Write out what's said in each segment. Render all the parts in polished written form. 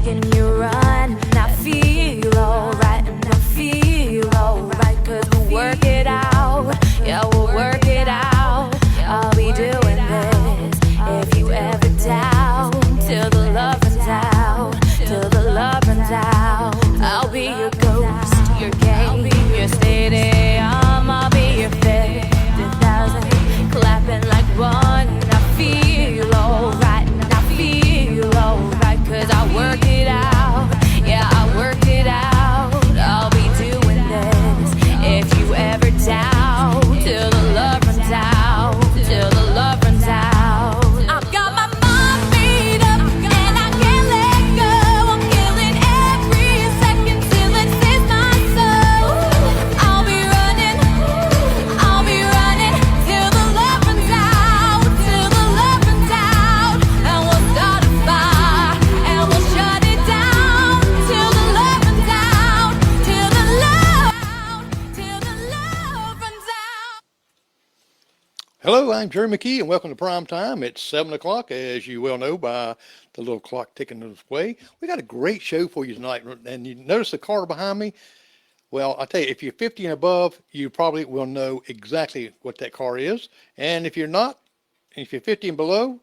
making you run. And I feel alright, and I feel alright, 'cause we'll work it out. Yeah, we'll work it out. I'll be doing this if you ever doubt. Till the love runs out, till the love runs out. I'll be your ghost, your game, your stadium. I'll be your 50,000, clapping like one. And I feel alright, and I feel alright, 'cause I work it out. Yeah, I work it out. I'll be doing this if you ever doubt. Till the love runs out, till the love runs out. I've got my mind made up, and I can't let go. I'm killing every second till it saves my soul. I'll be running till the love runs out, till the love runs out. And we'll start a fire, and we'll shut it down, till the love runs out, till the love runs out. Hello, I'm Jerry McKee, and welcome to Prime Time. It's 7 o'clock, as you well know by the little clock ticking this way. We got a great show for you tonight, and you notice the car behind me? Well, I'll tell you, if you're 50 and above, you probably will know exactly what that car is. And if you're not, if you're 50 and below,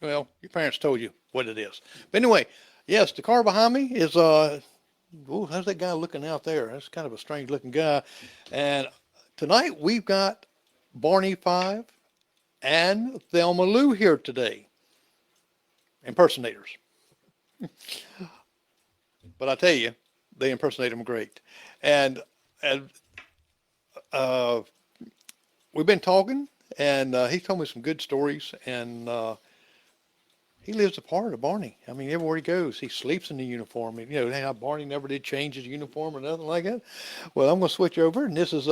well, your parents told you what it is. But anyway, yes, the car behind me is, how's that guy looking out there? That's kind of a strange looking guy. And tonight we've got Barney Fife and Thelma here today. Impersonators. But I tell you, they impersonate them great. And we've been talking, and he told me some good stories, and he lives a part of Barney. I mean, everywhere he goes, he sleeps in the uniform. And, you know, how Barney never did change his uniform or nothing like that. Well, I'm going to switch over, and this is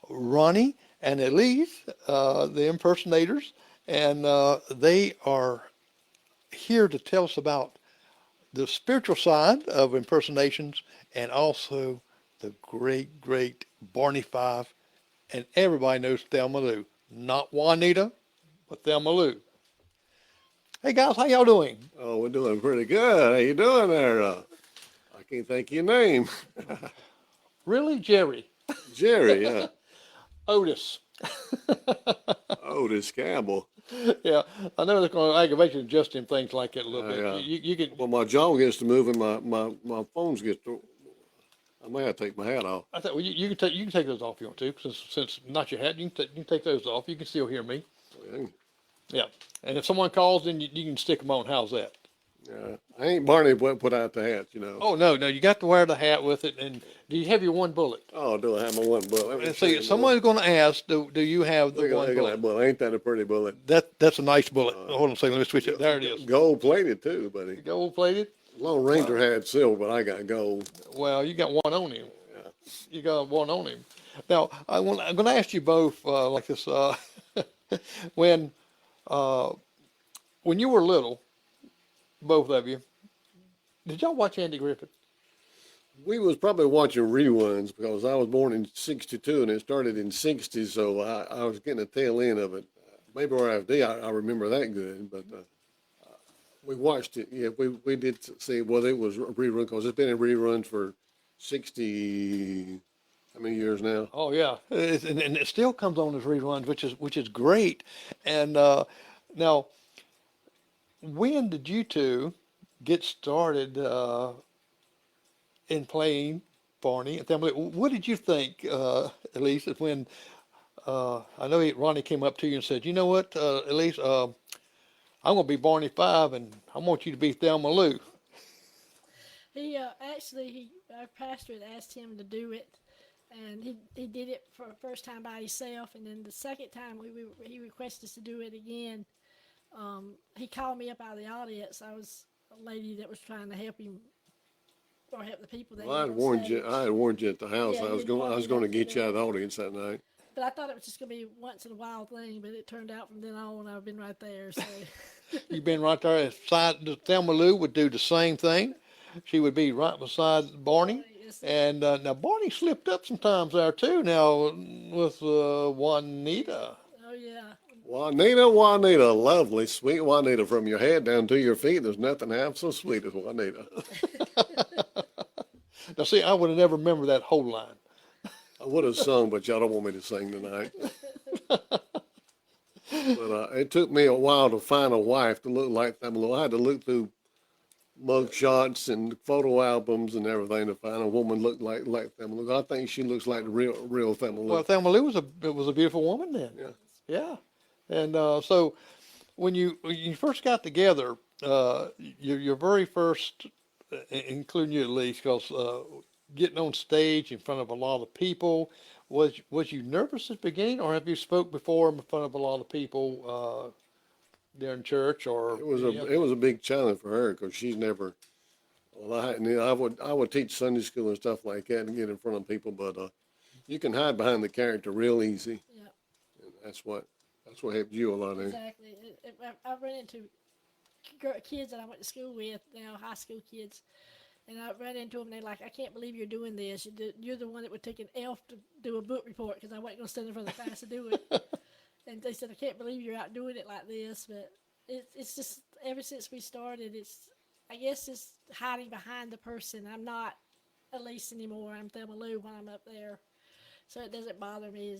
Ronnie and Elise, the impersonators, and they are here to tell us about the spiritual side of impersonations, and also the great, great Barney Fife, and everybody knows Thelma. Not Juanita, but Thelma. Hey guys, how y'all doing? Oh, we're doing pretty good. How you doing there? I can't think of your name. Really, Jerry? Jerry, yeah. Otis. Otis Campbell. Yeah, I know that's going to aggravate you adjusting things like that a little bit. Yeah. You can. Well, my jaw gets to move and my phones get to. I may have to take my hat off. I thought, well, you can take those off if you want to, since not your hat, you can take those off. You can still hear me. Yeah, and if someone calls, then you can stick them on. How's that? Yeah, I ain't Barney put out the hat, you know. Oh no, you got to wear the hat with it. And do you have your one bullet? Oh, do I have my one bullet? And see, someone's going to ask, do you have the one bullet? That bullet? Ain't that a pretty bullet? That's a nice bullet. Hold on a second, let me switch it. There it is. Gold plated too, buddy. Gold plated. Lone Ranger had silver, but I got gold. Well, you got one on him. Yeah. You got one on him. Now, I'm going to ask you both like this. When you were little, both of you, did y'all watch Andy Griffith? We was probably watching reruns because I was born in '62 and it started in '60, so I was getting the tail end of it. Mayberry I remember that good, but we watched it. Yeah, we did see. Well, it was a rerun because it's been in reruns for 60. How many years now? Oh yeah, and it still comes on as reruns, which is great. And now, when did you two get started in playing Barney and Thelma? What did you think, Elise, when I know Ronnie came up to you and said, you know what, Elise, I'm going to be Barney Five, and I want you to be Thelma. He our pastor had asked him to do it, and he did it for the first time by himself, and then the second time he requested us to do it again. He called me up out of the audience. I was a lady that was trying to help him or help the people. Well, I had warned you at the house. Yeah, I was going to get you out of the audience that night. But I thought it was just going to be once in a while thing, but it turned out from then on I've been right there. So. You've been right there. Thelma would do the same thing. She would be right beside Barney. Yes. And now Barney slipped up sometimes there too. Now with Juanita. Oh yeah. Juanita, lovely, sweet Juanita, from your head down to your feet. There's nothing half so sweet as Juanita. Now, see, I would have never remembered that whole line. I would have sung, but y'all don't want me to sing tonight. But it took me a while to find a wife to look like Thelma. I had to look through mug shots and photo albums and everything to find a woman look like Thelma. I think she looks like the real Thelma. Well, Thelma Lou was a beautiful woman then. Yeah. Yeah. And so when you first got together, your very first, including you at least, because getting on stage in front of a lot of people, was you nervous at the beginning, or have you spoke before in front of a lot of people during church? Or It was a big challenge for her because she's never. Well, I would teach Sunday school and stuff like that and get in front of people, but you can hide behind the character real easy. Yeah. And that's what helped you a lot. Exactly. I've run into kids that I went to school with, high school kids, and I ran into them. They're like, "I can't believe you're doing this. You're the one that would take an elf to do a book report because I wasn't going to stand in front of the class to do it." And they said, "I can't believe you're out doing it like this." But it's just ever since we started, I guess it's hiding behind the person. I'm not Elise anymore. I'm Thelma Lou when I'm up there, so it doesn't bother me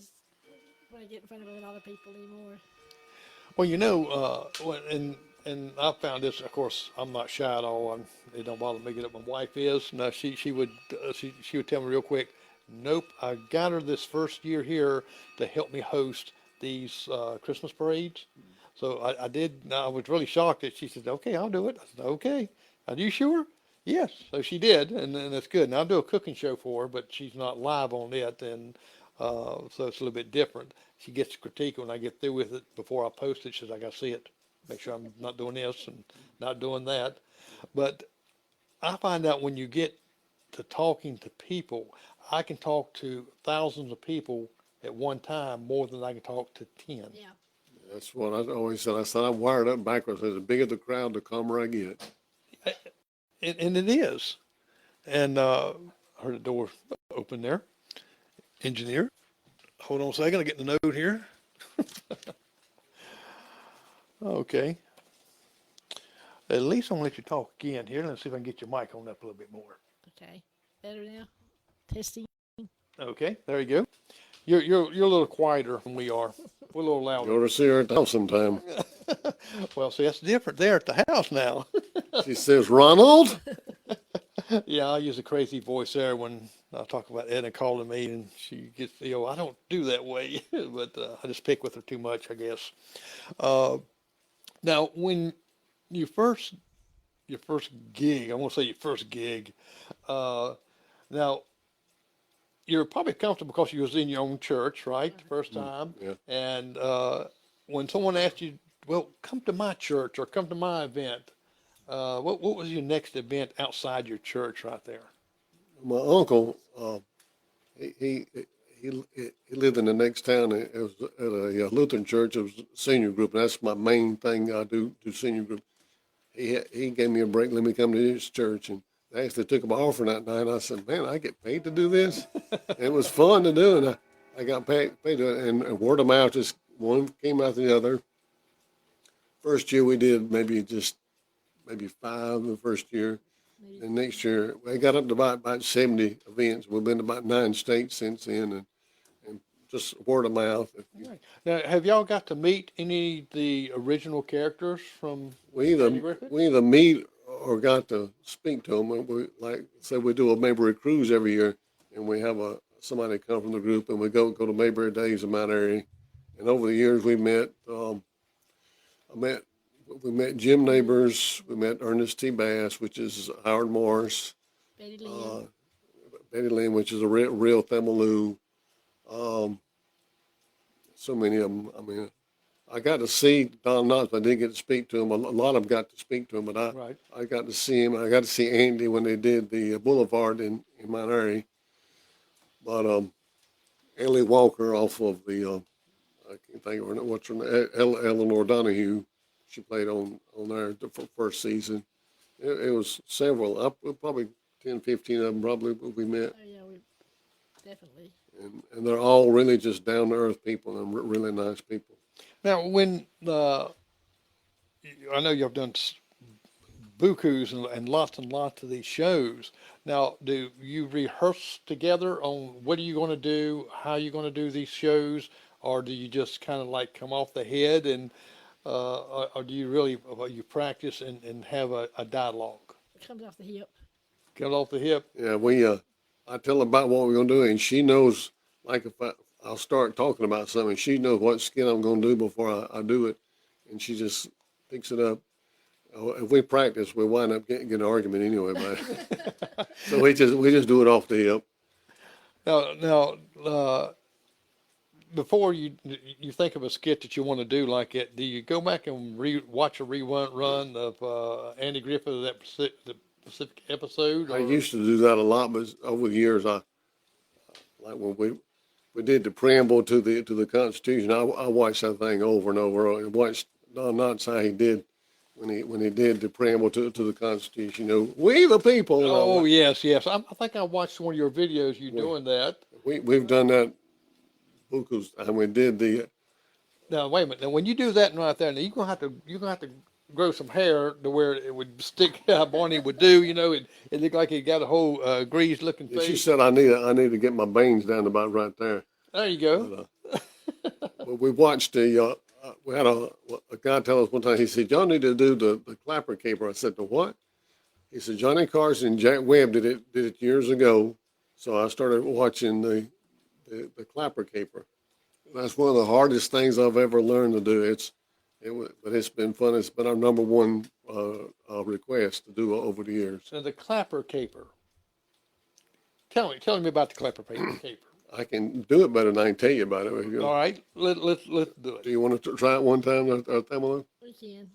when I get in front of a lot of people anymore. Well, and I found this. Of course, I'm not shy at all. It don't bother me that my wife is. No, she would tell me real quick. Nope, I got her this first year here to help me host these Christmas parades. So I did. I was really shocked that she said, "Okay, I'll do it." I said, "Okay, are you sure?" Yes. So she did, and that's good. Now I'll do a cooking show for her, but she's not live on it, and so it's a little bit different. She gets to critique when I get through with it before I post it. She says, "I got to see it, make sure I'm not doing this and not doing that." But I find out when you get to talking to people, I can talk to thousands of people at one time more than I can talk to 10. Yeah. That's what I always said. I said I'm wired up backwards. The bigger the crowd, the calmer I get. And it is. And I heard the door open there. Engineer, hold on a second. I get the note here. Okay. At least I'm gonna let you talk again here. Let's see if I can get your mic on up a little bit more. Okay. Better now. Testing. Okay, there you go. You're a little quieter than we are. We're a little You louder. ought to see her at the house sometime. Well, see, that's different there at the house now. She says, "Ronald." Yeah, I use a crazy voice there when I talk about Edna calling me, and she gets, I don't do that way, but I just pick with her too much, I guess. Now, when your first gig, I won't say your first gig, now, you're probably comfortable because you was in your own church, right, the first time? Yeah. And when someone asked you, well, come to my church or come to my event, what was your next event outside your church right there? My uncle, he lived in the next town. It was at a Lutheran church. It was a senior group, and that's my main thing I do senior group. He gave me a break, let me come to his church, and they actually took my offering that night. I said, "Man, I get paid to do this." It was fun to do, and I got paid to do it, and word of mouth just one came after the other. First year we did maybe 5 the first year. And next year, we got up to about 70 events. We've been to about 9 states since then, and just word of mouth. Right. Now, have y'all got to meet any of the original characters from We either meet or got to speak to them. We, like say we do a Mayberry cruise every year, and we have somebody come from the group, and we go to Mayberry Days in Mount Airy. And over the years, we met. We met Jim Neighbors. We met Ernest T. Bass, which is Howard Morris. Betty Lynn. Betty Lynn, which is a real Thelma Lou. So many of them. I mean, I got to see Don Knotts, but I didn't get to speak to him. A lot of them got to speak to him, but I got to see him. I got to see Andy when they did the Boulevard in Mount Airy. But Ellie Walker off of the, I can't think of her, what's her name, Eleanor Donahue. She played on there the first season. It was several, probably 10, 15 of them probably we met. Oh, yeah, we definitely. And they're all really just down-to-earth people and really nice people. Now, when I know you've done bukus and lots of these shows. Now, do you rehearse together on what are you going to do, how you going to do these shows, or do you just kind of like come off the head and or do you really you practice and have a dialogue? It comes off the hip. Get off the hip. Yeah, I tell her about what we're gonna do, and she knows. Like if I'll start talking about something, she knows what skit I'm gonna do before I do it, and she just picks it up. If we practice, we wind up getting an argument anyway about it. So we just do it off the hip. Now, before you think of a skit that you want to do like it, do you go back and watch a rerun of Andy Griffith that specific episode? I used to do that a lot, but over the years, like when we did the preamble to the Constitution, I watched that thing over and over. And watched Don Knotts how he did when he did the preamble to the Constitution. You know, we the people. Oh yes. I think I watched one of your videos. You doing that? We've done that. Because and we did the. Now wait a minute. Now when you do that right there, now you're gonna have to grow some hair to where it would stick how Barney would do. You know, it looked like he got a whole greased looking face. She said I need to get my bangs down about right there. There you go. But we watched we had a guy tell us one time. He said, "Y'all need to do the clapper caper." I said, "The what?" He said, "Johnny Carson and Jack Webb did it years ago." So I started watching the clapper caper. That's one of the hardest things I've ever learned to do. But it's been fun. It's been our number one request to do over the years. So the clapper caper. Tell me about the clapper caper. I can do it better than I can tell you about it. All right, let's do it. Do you want to try it one time, Thelma? We can.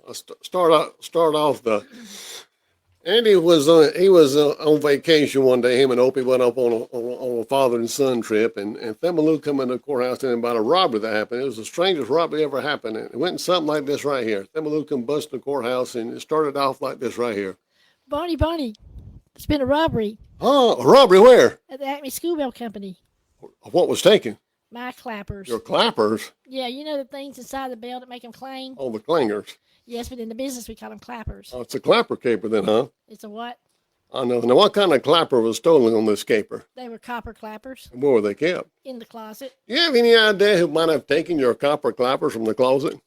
I'll start off Andy was on vacation one day. Him and Opie went up on a father and son trip, and Thelma Lou come in the courthouse telling about a robbery that happened. It was the strangest robbery ever happened. It went something like this right here. Thelma Lou come bust the courthouse, and it started off like this right here. Barney, there's been a robbery Oh, a robbery where? at the Acme School Bell Company. What was taken? My clappers. Your clappers? Yeah, you know the things inside the bell that make them clang? Oh, the clangers. Yes, but in the business we call them clappers. Oh, it's a clapper caper then, huh? It's a what? I know. Now, what kind of clapper was stolen on this caper? They were copper clappers And where were they kept? in the closet. Do you have any idea who might have taken your copper clappers from the closet?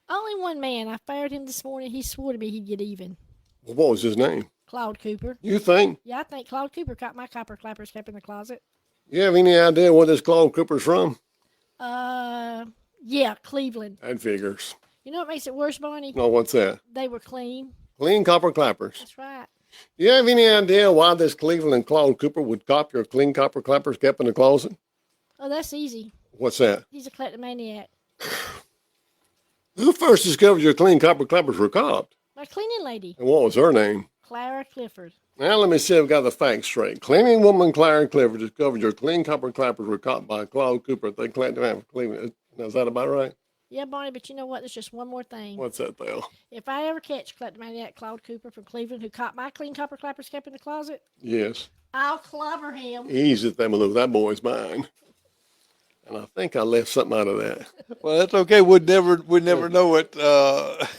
Only one man. I fired him this morning. He swore to me he'd get even. Well, what was his name? Claude Cooper. You think? Yeah, I think Claude Cooper caught my copper clappers kept in the closet. You have any idea where this Claude Cooper's from? Yeah, Cleveland. That figures. You know what makes it worse, Barney? No, what's that? They were clean. Clean copper clappers. That's right. Do you have any idea why this Cleveland and Claude Cooper would cop your clean copper clappers kept in the closet? Oh, that's easy. What's that? He's a kleptomaniac. Who first discovered your clean copper clappers were copped? My cleaning lady, And what was her name? Clara Clifford. Now let me see if I've got the facts straight. Cleaning woman Clara Clifford discovered your clean copper clappers were copped by Claude Cooper at the Cleveland. Is that about right? Yeah, Barney, but you know what? There's just one more thing. What's that, Thel? If I ever catch kleptomaniac Claude Cooper from Cleveland who caught my clean copper clappers kept in the closet, Yes. I'll clobber him. Easy, Thelma Lou. That boy's mine. And I think I left something out of that. Well, that's okay. We'd never know it. That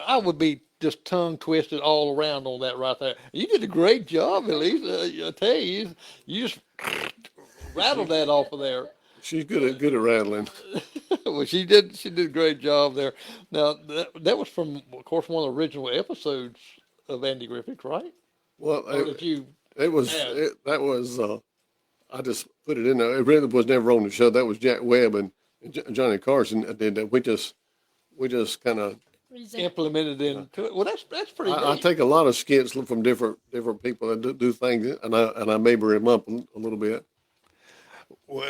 I would be just tongue twisted all around on that right there. You did a great job, at least. I tell you, you just rattled that off of there. She's good at rattling. Well, she did a great job there. Now that was from, of course, one of the original episodes of Andy Griffith, right? Well, Or did you? that was I just put it in there. It really was never on the show. That was Jack Webb and Johnny Carson did that. We just kind of. Implemented into it. Well, that's pretty. I take a lot of skits from different people that do things, and I Mayberry them up a little bit. Well,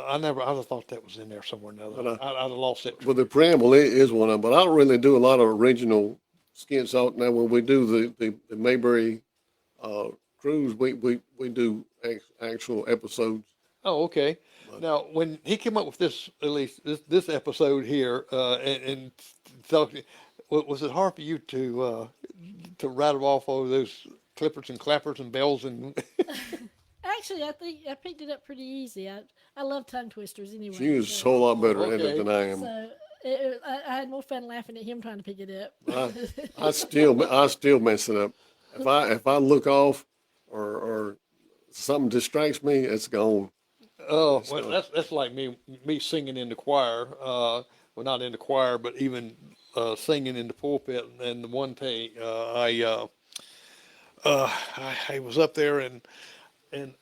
I just thought that was in there somewhere. I'd have lost it. Well, the preamble is one of them, but I don't really do a lot of original skits out now. When we do the Mayberry cruise, we do actual episodes. Oh, okay. Now, when he came up with this, at least this episode here, and talk, was it hard for you to rattle off all those clippers and clappers and bells and? Actually, I think I picked it up pretty easy. I love tongue twisters anyway. She was a so, whole lot better at Okay. it than I am. so I had more fun laughing at him trying to pick it up. I still mess it up. If I look off or something distracts me, it's gone. Oh, well, that's like me singing in the choir. Well, not in the choir, but even singing in the pulpit. And the one day, I was up there and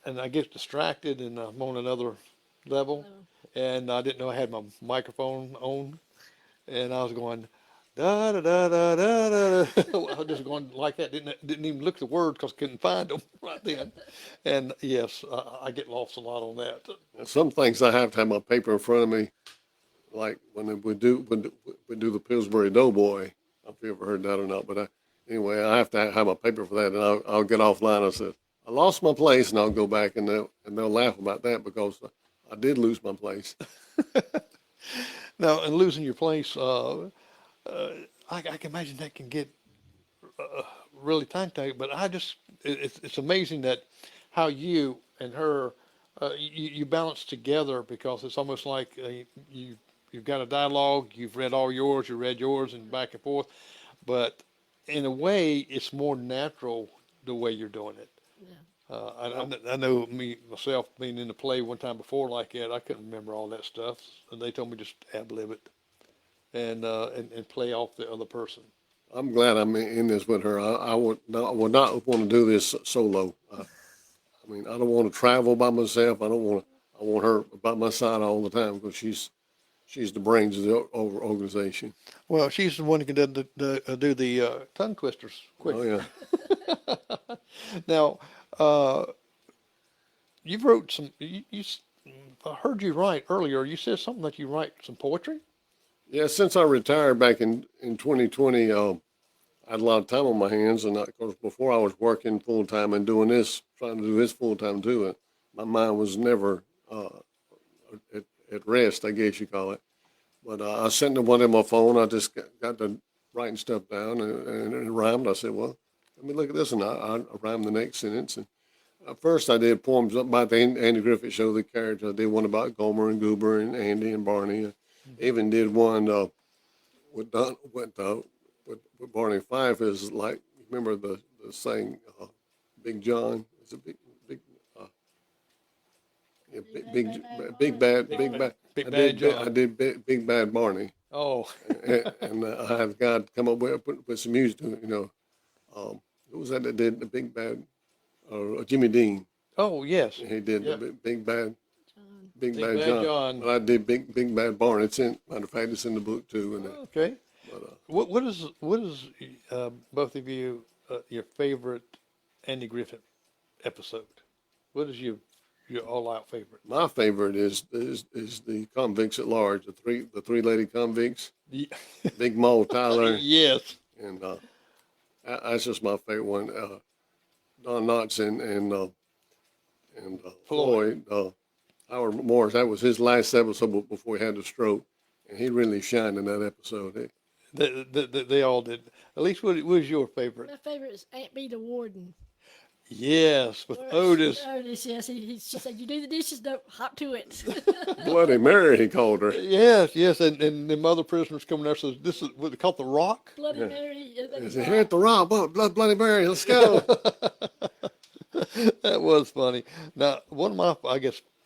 I get distracted and I'm on another level, and I didn't know I had my microphone on, and I was going da da da da da da. I was just going like that. Didn't even look at the words because I couldn't find them right then. And yes, I get lost a lot on that. Some things I have to have my paper in front of me, like when we do the Pillsbury Doughboy. I don't know if you ever heard that or not, but anyway, I have to have my paper for that, and I'll get offline. I said I lost my place, and I'll go back, and they'll laugh about that because I did lose my place. Now, and losing your place, I can imagine that can get really tongue-tied. But it's amazing that how you and her you balance together, because it's almost like you've got a dialogue, you've read all yours, you read yours, and back and forth. But in a way, it's more natural the way you're doing it. I know myself being in the play one time before like that, I couldn't remember all that stuff, and they told me just ad lib it and play off the other person. I'm glad I'm in this with her. I would not want to do this solo. I mean, I don't want to travel by myself. I want her by my side all the time because she's the brains of the organization. Well, she's the one who can do the tongue twisters quick. Oh yeah. Now, you've wrote some. I heard you write earlier. You said something that you write some poetry. Yeah, since I retired back in 2020, I had a lot of time on my hands, and of course, before I was working full time and doing this, trying to do this full time too, my mind was never at rest, I guess you call it. But I sent them one in my phone. I just got to writing stuff down, and it rhymed. I said, well, let me look at this, and I rhymed the next sentence. And first, I did poems about the Andy Griffith Show, the character. I did one about Gomer and Goober and Andy and Barney. Even did one with Barney Fife. Is like, remember the saying, Big John is a big yeah, big bad John. I did big bad Barney, Oh, and I had God come up with some music to it. Who was that did the big bad? Jimmy Dean. oh yes. He did Yep. the big bad. Big Big Bad Bad John. John. But I did Big Bad Barn. Matter of fact, it's in the book too. And Okay. but, What is both of you your favorite Andy Griffith episode? What is your all out favorite? my favorite is the convicts at large, the three lady convicts, Ye- Big Mo Tyler, Yes. and that's just my favorite one. Don Knotts and Floyd. Howard Morris. That was his last episode before he had the stroke, and he really shined in that episode. They all did. At least what was your favorite? My favorite is Aunt Bee the Warden. Yes, with Otis. Otis, yes. She said, "You do the dishes, don't hop to it." Bloody Mary, he called her. Yes, yes, and the other prisoners coming there says this is what they call the Rock. Bloody Mary. He said, "Here at the Rock, Bloody Mary, let's go." That was funny. Now, one of my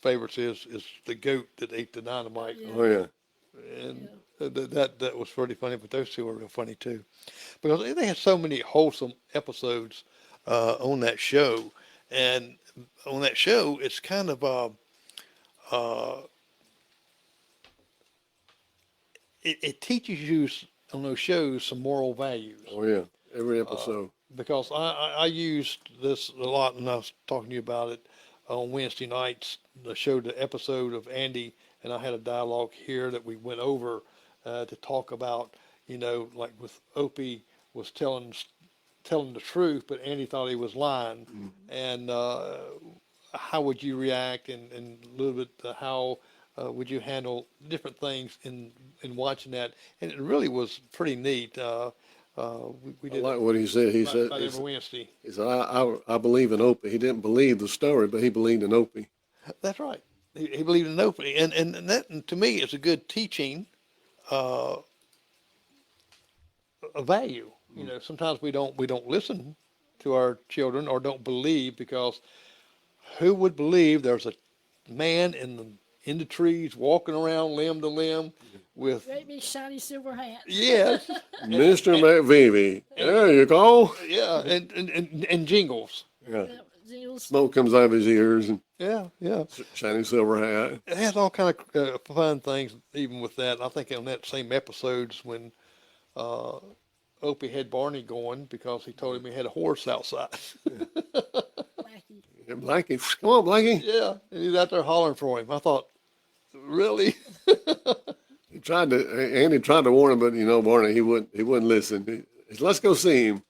favorites is the goat that ate the dynamite. Oh yeah. And that was pretty funny, but those two were real funny too, because they had so many wholesome episodes on that show, and on that show it's kind of it teaches you on those shows some moral values. Oh yeah. Every episode. Because I used this a lot, and I was talking to you about it on Wednesday nights. The show, the episode of Andy, and I had a dialogue here that we went over to talk about, like with Opie was telling the truth, but Andy thought he was lying, and how would you react, and a little bit how would you handle different things in watching that, and it really was pretty neat. We I did like what he said. He said, about every Wednesday. he said, I believe in Opie. He didn't believe the story, but he believed in Opie. That's right. He believed in opening, and that to me is a good teaching uh, a value. You know, sometimes we don't listen to our children or don't believe because who would believe there's a man in the trees walking around limb to limb with Great big shiny silver hat. yes, Mr. McVeevy, there you go. yeah, and jingles. Yeah. Yep, Jingles. Smoke comes out of his ears and Yeah, yeah. shiny silver hat. It has all kind of fun things even with that. I think on that same episodes when uh, Opie had Barney going because he told him he had a horse outside. Blackie. Yeah, Blackie, come on, Blackie. Yeah, and he's out there hollering for him. I thought, really? Andy tried to warn him, but Barney, he wouldn't listen. He said, let's go see him.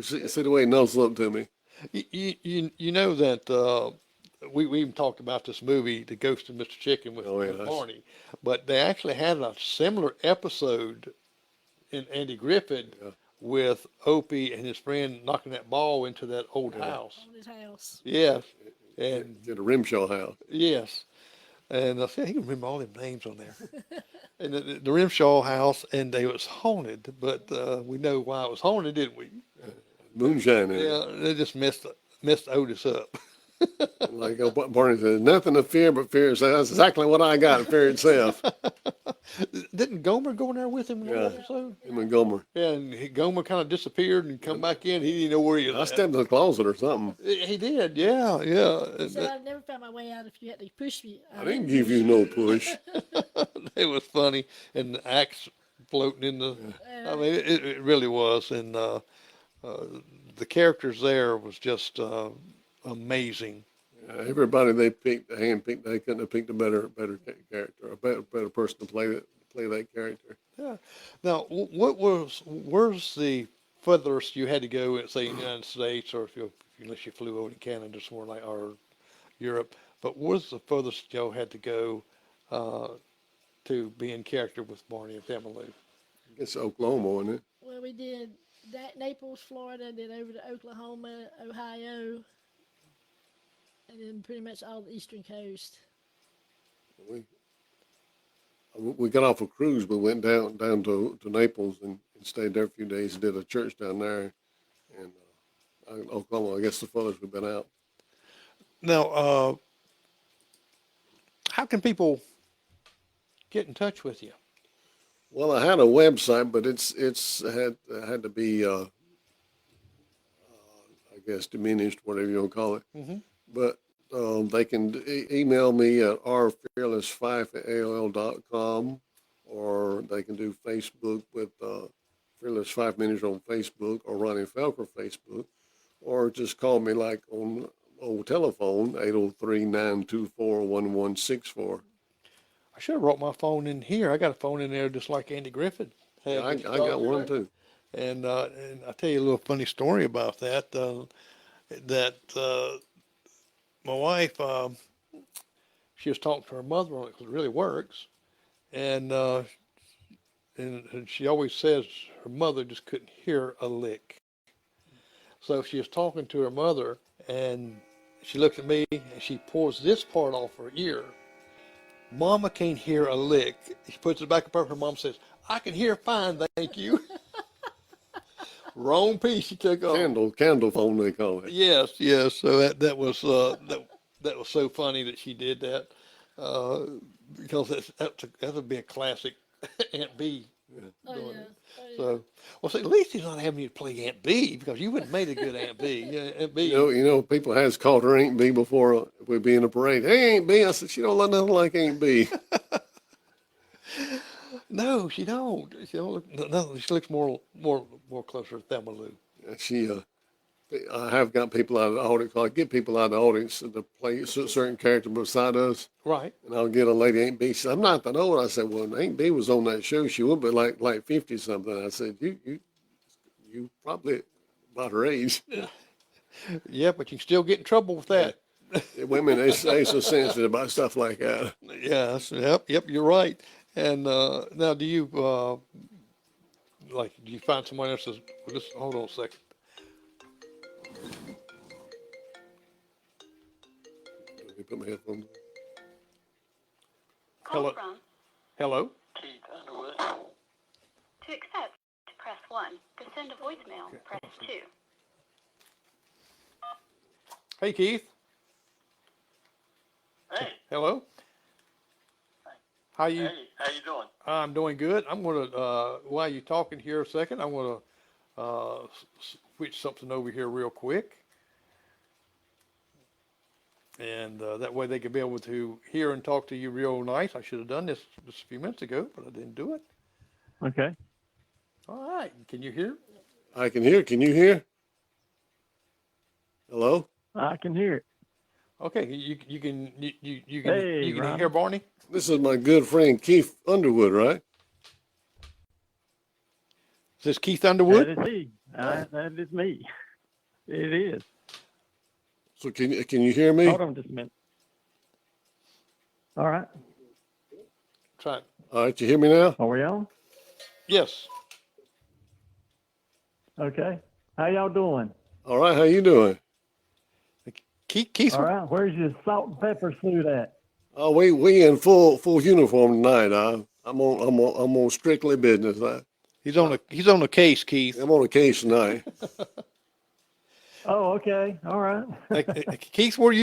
See the way he nuzzled up to me. You know that we even talked about this movie, The Ghost of Mr. Chicken with, Oh, yeah, with Barney, but they actually had a similar episode in Andy Griffith Yeah. with Opie and his friend knocking that ball into that old house. On his house. Yes, and At the Rimshaw house. yes, and I said he can remember all them names on there. And the Rimshaw house, and they was haunted, but we know why it was haunted, didn't we? Moonshine. in it. Yeah, they just messed Otis up. Like Barney said, nothing to fear but fear itself. That's exactly what I got, fear itself. Didn't Gomer go in there with him in Yeah. that episode? Him and Gomer. Yeah, and Gomer kind of disappeared and come back in. He didn't know where he I was. stepped in the closet or something. He did, yeah, yeah. He said, I've never found my way out if you had to push me. I didn't give you no push. It was funny, and the axe floating in the. I mean, it really was, and the characters there was just amazing. Everybody they handpicked, they couldn't have picked a better character, a better person to play that character. Yeah. Now, where's the furthest you had to go in, say, in the United States, or unless you flew over to Canada somewhere like or Europe? But where's the furthest Joe had to go to be in character with Barney and Thelma? I guess Oklahoma, wasn't it? Well, we did Naples, Florida, then over to Oklahoma, Ohio, and then pretty much all the eastern coast. We got off a cruise, but went down to Naples and stayed there a few days. Did a church down there, and Oklahoma. I guess the furthest we've been out. Now, how can people get in touch with you? Well, I had a website, but it's had to be I guess diminished, whatever you want to call it. Mm-hmm. But they can email me at rfearless5@aol.com, or they can do Facebook with Fearless 5 Minutes on Facebook, or Ronnie Felker Facebook, or just call me like on old telephone, 803-924-1164. I should have brought my phone in here. I got a phone in there just like Andy Griffith had. I got one too. And I'll tell you a little funny story about that. My wife, she was talking to her mother on it because it really works, and she always says her mother just couldn't hear a lick. So she was talking to her mother, and she looks at me and she pulls this part off her ear. Mama can't hear a lick. She puts it back up. Her mom says, "I can hear fine, thank you." Wrong piece she took off. Candle phone they call it. Yes, yes. So that was that was so funny that she did that because that would be a classic Aunt B. Oh, doing yeah. it. Oh, yeah. So, well, see, at least he's not having you play Aunt B because you wouldn't have made a good Aunt B. Yeah, Aunt B. You know, people has called her Aunt B before we'd be in a parade. Hey, Aunt B. I said, she don't look nothing like Aunt B. No, she don't. She don't look. No, she looks more closer to Thelma Lou. I have got people out of the audience. I get people out of the audience to play a certain character beside us. Right. And I'll get a lady, Aunt B. She said, I'm not that old. I said, well, Aunt B was on that show. She would be like 50 something. I said, you probably about her age. Yeah, but you can still get in trouble with that. Women, they so sensitive about stuff like that. Yes. Yep. You're right. And now, do you like, you find someone else's, well, just hold on a second. Let me put my headphones on. Hello. Call from Hello? Keith Underwood. To accept, press 1. To send a voicemail, press 2. Hey, Keith. Hey, Hello? How you? hey, how you doing? I'm doing good. I'm going to, while you're talking here a second, I'm going to switch something over here real quick. And that way they can be able to hear and talk to you real nice. I should have done this just a few minutes ago, but I didn't do it. Okay. All right. Can you hear? I can hear. Can you hear? Hello? I can hear it. Okay. You can Hey, you can Ronnie. hear Barney? This is my good friend Keith Underwood, right? Is this Keith That Underwood? is he. That is me. It is. So can you hear me? Hold on just a minute. All right. Try it. All right, you hear me now? Are we on? Yes. Okay. How y'all doing? All right, how you doing? Keith. All right. Where's your salt and pepper suit at? Oh, we in full uniform tonight. I'm on strictly business. He's on the case, Keith. I'm on a case tonight. Oh, okay. All right. Keith, where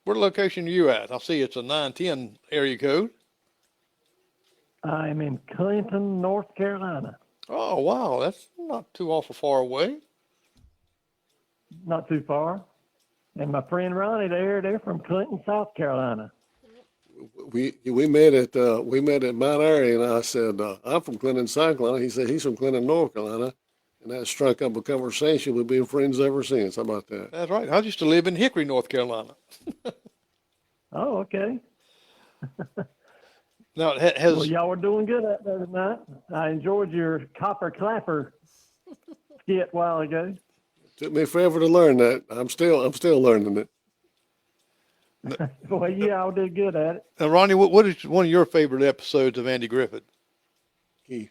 location are you at? I see it's a 910 area code. I'm in Clinton, North Carolina. Oh, wow. That's not too awful far away. Not too far. And my friend Ronnie they're from Clinton, South Carolina. We met at Mount Airy, and I said I'm from Clinton, South Carolina. He said he's from Clinton, North Carolina, and that struck up a conversation. We've been friends ever since. How about that? That's right. I used to live in Hickory, North Carolina. Oh, okay. Now, Well, y'all were doing good out there tonight. I enjoyed your copper clapper skit a while ago. Took me forever to learn that. I'm still learning it. Well, you all did good at it. now, Ronnie, what is one of your favorite episodes of Andy Griffith? Keith.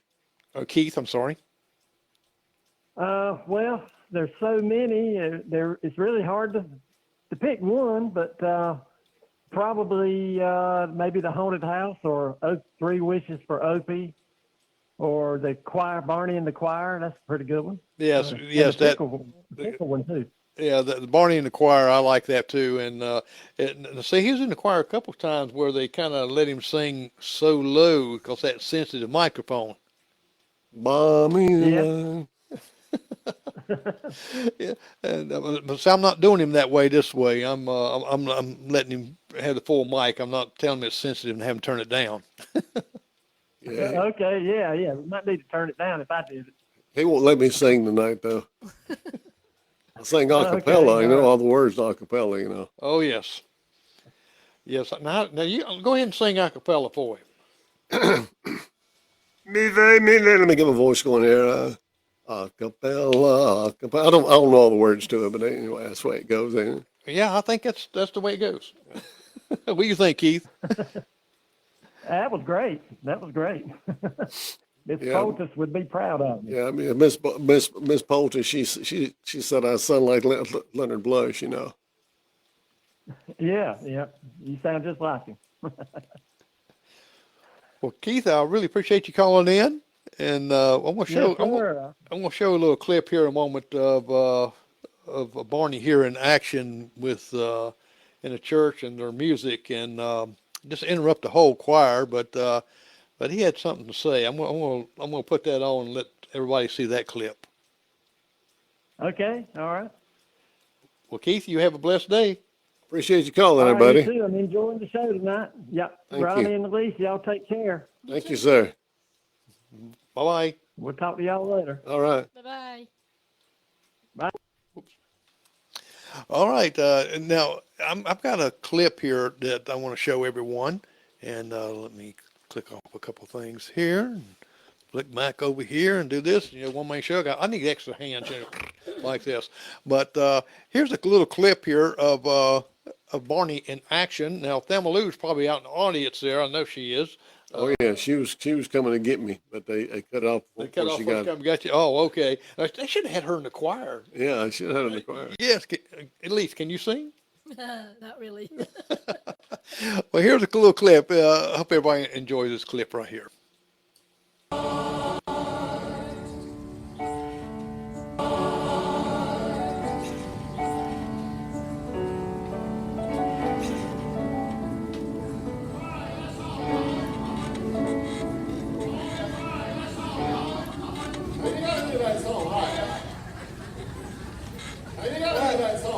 Or Keith, I'm sorry. Well, there's so many. It's really hard to pick one, but probably maybe the haunted house or 3 Wishes for Opie, or the choir, Barney and the choir. That's a pretty good one. Yes, And yes, the that. pickle one too. Yeah, the Barney in the choir, I like that too. And see, he was in the choir a couple of times where they kind of let him sing so low because that sensitive microphone. Mommy. Yeah. Yeah, and but see, I'm not doing him that way. This way, I'm letting him have the full mic. I'm not telling him it's sensitive and have him turn it down. Yeah, Okay, yeah. We might need to turn it down if I did it. he won't let me sing tonight though. I sing a Okay, cappella. You know all right. all the words to a cappella. You know. Oh yes, yes. Now you go ahead and sing a cappella for him. Let me get my voice going here. A cappella. I don't know all the words to it, but anyway, that's the way it goes. Ain't it? Yeah, I think that's the way it goes. What do you think, Keith? That was great. Miss Yeah. Poultice would be proud of me. Yeah, I mean, Miss Poulter, she said I sound like Leonard Blush, you know. Yeah. You sound just like him. Well, Keith, I really appreciate you calling in, and I'm gonna show Yes, sir. I'm gonna show a little clip here in a moment of Barney here in action with in a church and their music, and just interrupt the whole choir, but he had something to say. I'm gonna put that on and let everybody see that clip. Okay, all right. Well, Keith, you have a blessed day. Appreciate you calling, All right, everybody. you too. I'm enjoying the show tonight. Yep. Thank Ronnie you. and Elise, y'all take care. Thank you, sir. Bye bye. We'll talk to y'all later. All right. Bye-bye. All right. Now I've got a clip here that I want to show everyone, and let me click off a couple things here. And flick back over here and do this. You know, one man show. I need extra hands, you know, like this. But here's a little clip here of Barney in action. Now Thelma Lou's probably out in the audience there. I know she is. Oh yeah, she was coming to get me, but they cut off They before cut off she first got. time got you. Oh, okay. They should have had her in the choir. Yeah, I should have had her in the choir. Yes, at least can you sing? Not really. Well, here's a little clip. I hope everybody enjoys this clip right here.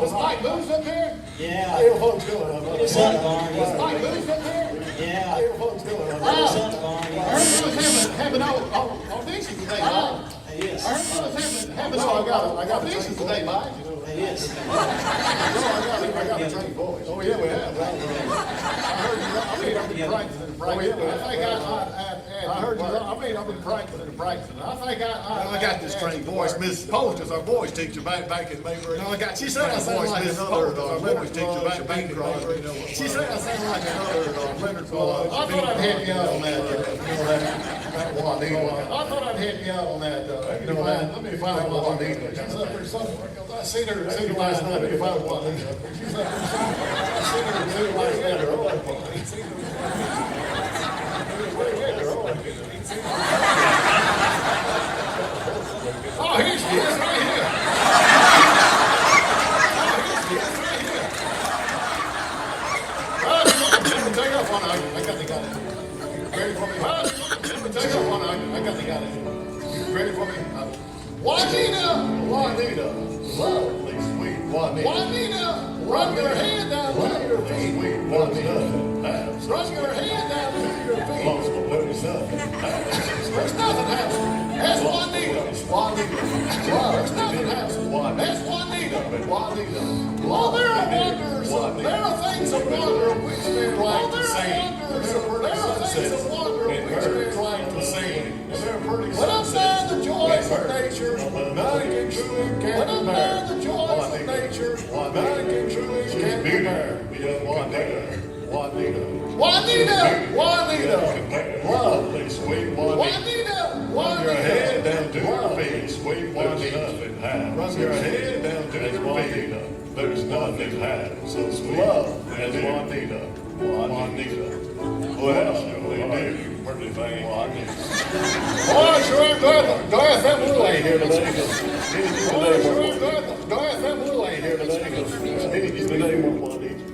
Was Mike Booth up here? Yeah. How your folks doing? What's up, Barney? Was Mike Booth up here? Yeah. How your folks doing? What's up, Barney? I heard you was having auditions today, Mike. Yes. I heard you was having I got auditions today, Mike. Yes. I got a trained voice. Oh, yeah, we have. I heard you. I've been practicing and practicing. I heard you. I've been practicing and practicing. I got this trained voice. Miss Post is our voice teacher back in Mayberry. No, I got. She said I sound like another voice teacher back in Mayberry. She said I sound like another Leonard Claus. I thought I'd help you out on that. I thought I'd help you out on that. Let me find Juanita. She's up there somewhere. I seen her last night. Let me find Juanita. She's up there somewhere. I seen her last night. Oh, here she is, right here. Let me take up on her. I got the guy. Ready for me? Let me take up on her. I got the guy. Ready for me? Juanita! Lovely, sweet Juanita. Juanita! Run your hand down to your feet. Sweet Juanita. Run your hand down to your feet. There's nothing happening. That's Juanita. There's nothing happening. That's Juanita. Oh, there are wonders. There are things of wonder which men like to sing. There are things of wonder which men like to sing. When I'm there, the joys of nature, nothing can truly compare. When I'm there, the joys of nature, nothing can truly compare. Juanita! Lovely, sweet Juanita! Run your head down to your feet, sweet Juanita. Run your head down to your feet. There's nothing half so sweet as Juanita. Well, surely do. Pretty thing, Juanita. Boy, sure am glad that Lil ain't here today. Boy, sure am glad that Lil ain't here today. He's the name of Juanita.